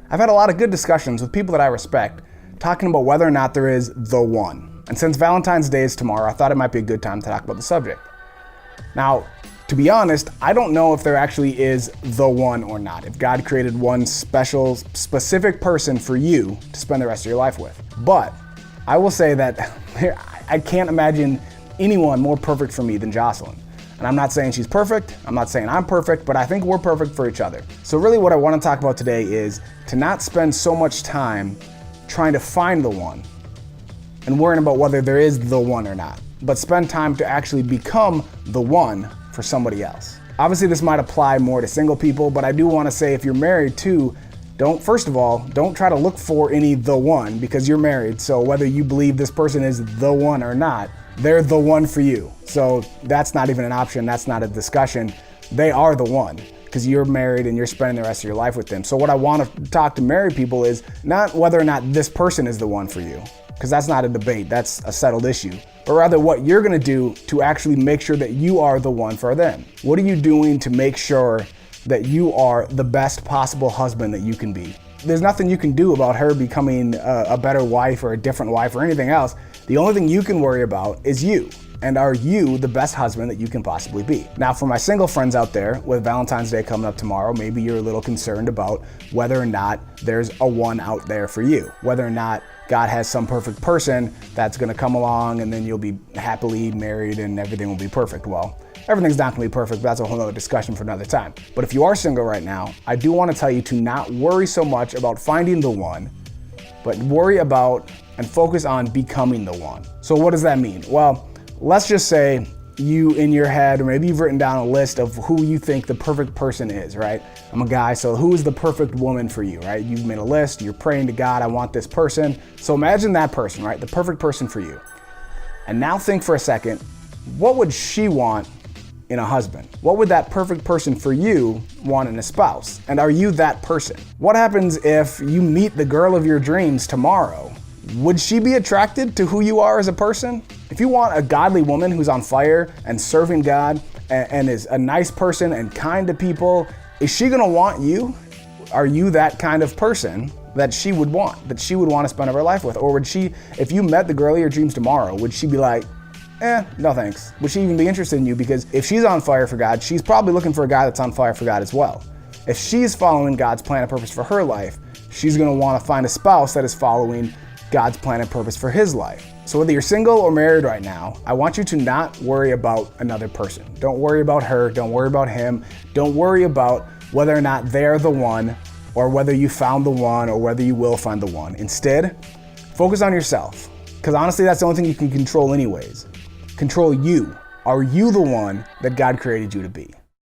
I've had a lot of good discussions with people that I respect, talking about whether or not there is the one. And since Valentine's Day is tomorrow, I thought it might be a good time to talk about the subject. Now, to be honest, I don't know if there actually is the one or not. If God created one special, specific person for you to spend the rest of your life with. But I will say that I can't imagine anyone more perfect for me than Jocelyn. And I'm not saying she's perfect, I'm not saying I'm perfect, but I think we're perfect for each other. So really what I want to talk about today is to not spend so much time trying to find the one and worrying about whether there is the one or not, but spend time to actually become the one for somebody else. Obviously this might apply more to single people, but I do want to say if you're married too, first of all, don't try to look for any the one because you're married. So whether you believe this person is the one or not, they're the one for you. So that's not even an option. That's not a discussion. They are the one because you're married and you're spending the rest of your life with them. So what I want to talk to married people is not whether or not this person is the one for you, because that's not a debate. That's a settled issue. But rather what you're going to do to actually make sure that you are the one for them. What are you doing to make sure that you are the best possible husband that you can be? There's nothing you can do about her becoming a better wife or a different wife or anything else. The only thing you can worry about is you. And are you the best husband that you can possibly be? Now, for my single friends out there, with Valentine's Day coming up tomorrow, maybe you're a little concerned about whether or not there's a one out there for you. Whether or not God has some perfect person that's gonna come along and then you'll be happily married and everything will be perfect. Well, everything's not gonna be perfect, but that's a whole other discussion for another time. But if you are single right now, I do wanna tell you to not worry so much about finding the one, but worry about and focus on becoming the one. So what does that mean? Well, let's just say you in your head, or maybe you've written down a list of who you think the perfect person is, right? I'm a guy, so who is the perfect woman for you, right? You've made a list, you're praying to God, I want this person. So imagine that person, right? The perfect person for you. And now think for a second, what would she want in a husband? What would that perfect person for you want in a spouse? And are you that person? What happens if you meet the girl of your dreams tomorrow? Would she be attracted to who you are as a person? If you want a godly woman who's on fire and serving God and is a nice person and kind to people, is she gonna want you? Are you that kind of person that she would want to spend her life with? Or would she, if you met the girl of your dreams tomorrow, would she be like, no thanks? Would she even be interested in you? Because if she's on fire for God, she's probably looking for a guy that's on fire for God as well. If she's following God's plan and purpose for her life, she's gonna wanna find a spouse that is following God's plan and purpose for his life. So whether you're single or married right now, I want you to not worry about another person. Don't worry about her, don't worry about him. Don't worry about whether or not they're the one, or whether you found the one, or whether you will find the one. Instead, focus on yourself. Because honestly, that's the only thing you can control anyways. Control you. Are you the one that God created you to be?